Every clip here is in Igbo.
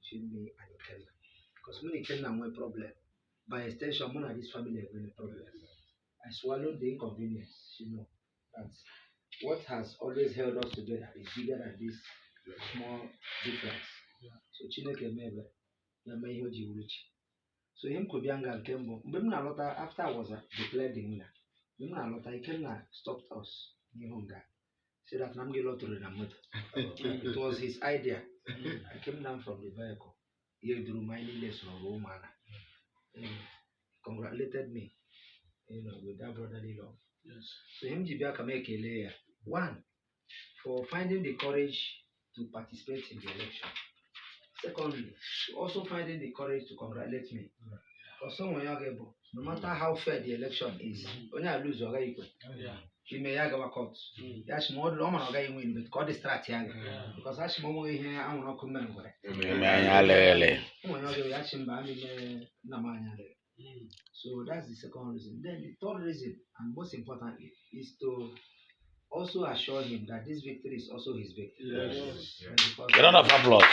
between me and Ikenna. Because when Ikenna had a problem, by extension, when this family have a problem, I swallowed the inconvenience, that what has always held us together is bigger than this small difference. So Chineke mebe, ya mee ihe o ji wuru chi. So him could be anger and Kembo. After I was declared the winner, Ikenna stopped us. Said that Namge Lottery it was his idea. I came down from the vehicle. He drew my lesson of Roman. Congratulated me, with that brotherly love. Yes. So him Jibiaka make a layer. One, for finding the courage to participate in the election. Secondly, also finding the courage to congratulate me. For someone no matter how fair the election is, when I lose your guy, he may have a court. That's more Roman or guy win, but God is strategy. Because that's more here, I will not come anywhere. So that's the second reason. Then the third reason, and most importantly, is to also assure him that this victory is also his victory. Yes. A round of applause.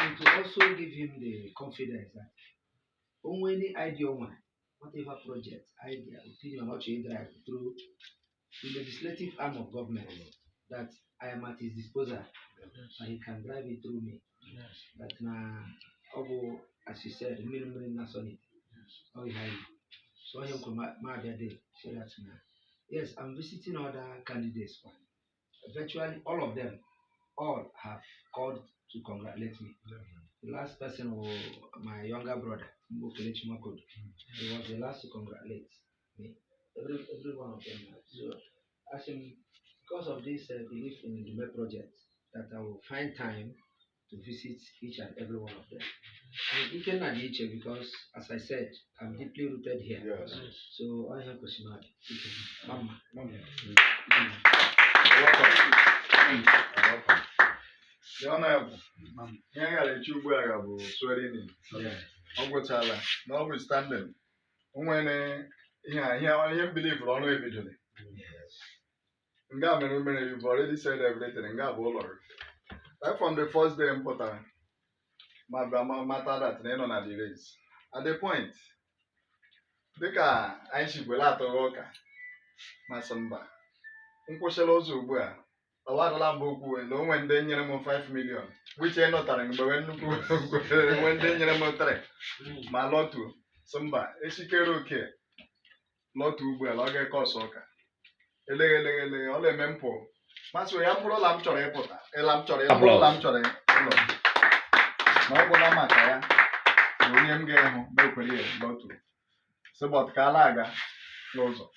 And to also give him the confidence that any idea, whatever project, idea, opinion, what you drive through the legislative arm of government, that I am at his disposal, and he can drive it through me. That now, as you said, minimum nationality. So I am so that now. Yes, I'm visiting other candidates. Virtually all of them, all have called to congratulate me. The last person was my younger brother, Ugochukwu. He was the last to congratulate me. Every one of them. So, actually, because of this belief in the UGOLEE project, that I will find time to visit each and every one of them. And Ikenna Niche, because, as I said, I'm deeply rooted here. Yes. So, I have Koshimadi. Mama. The Honorable, Ugochukwu swearing in. Ogwochala, notwithstanding, when he believe for only evidently. You've already said everything, and right from the first day important, my grandma matter that they don't have the race. At the point, Beka, I should go out of worker, my samba. Unquestionable Zubua. A lot of Lambo and no one then 5 million, which ain't not telling, but when then my lot to Samba, okay. Lot to well, I'll get cost soccer. Ole mempo. Masu ya puro lamchore epota. Lamchore, lamchore. Ma bona maka ya. Onye m ga-ehụ bekwere lotu. Sebot ka alaga n'ụzọ.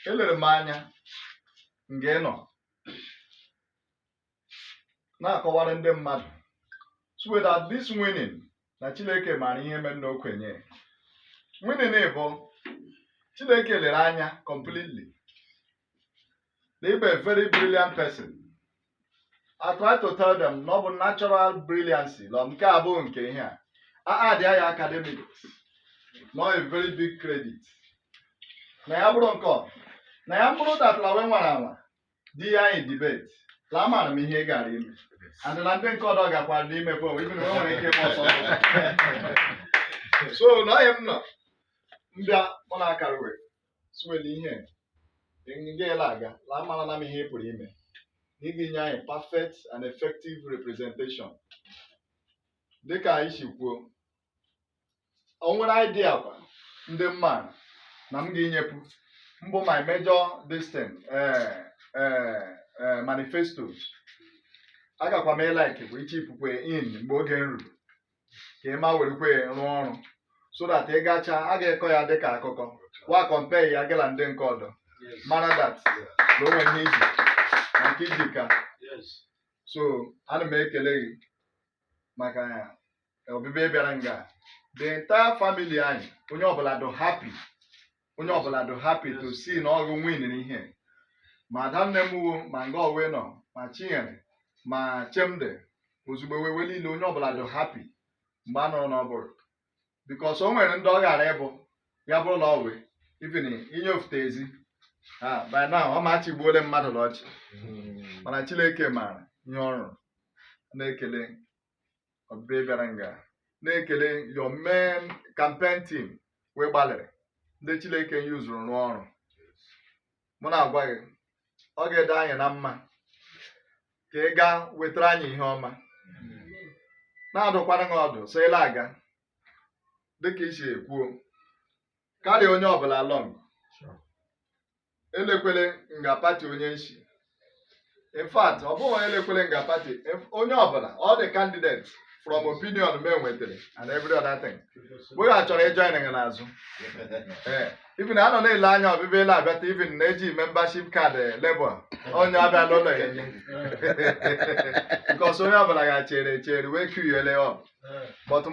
Elere m anya nge nọ na-akọwara ndị mmadụ. So that this winning na Chineke mara ihe mere n'okwenye. Winning bụ Chineke lere anya completely. They be a very brilliant person. I try to tell them no natural brilliancy. Here. They are academics. Not a very big credit. Now that la in debate. Lama me here gari. And the London called dog even when it came also. So now I am not. Nda mona karwe. Swelling here. Ngelaga, la mala me here put him. A perfect and effective representation. Deka issue onwe idea the man nam ginyepu mbo my major distance manifestos aga kwa me like we chipukwe in mgbe oge nru ka ma werekwe rụ ọrụ so that ị gacha aga ekọ ya dịka akụkọ wa compare ya gala ndị nke ọdọ mana that no one needs and kijika. Yes. So ana m ekele gị maka ya obibe bịara nga. The entire family anyị onye ọbụla do happy to see na ọgụ win ihe. Ma adanne m wo ma nga owe nọ ma Chinyere ma Chemde ozugbo wewe niile onye ọbụla do happy mgbe a nọrọ n'ọbụrụ. Because o nwere ndị ọ ghara ịbụ ya bụrụ na ọwe even inye ofute ezi. By now, I'm actually going mmadụ n'ọchị. Mana Chineke maara ihe ọrụ. na-ekele ọbịbịa bịara nga na-ekele your main campaign team wee gbalịrị ndị Chineke yuzuru rụọ ọrụ. Mụ na-agwa gị ọ ga-ede anyị na mma ka ị gaa wetara anyị ihe ọma, na-adụkwara gị ọdụ so ịla aga dịka isi ekwuo karịa onye ọbụla along. Elekwele nga pati onye nshi. In fact, ọ bụghị onye elekwele nga pati, onye ọbụla, all the candidates from opinion me nwetara and every other thing. Bụghị achọrọ ịjoin gị n'azụ. Even anọ na-ele anya ọbịbịa na-abịata even na-eji membership card Labour onye abịa n'ụlọ ya enye. Because onye ọbụla ga-chere wee queuele up. But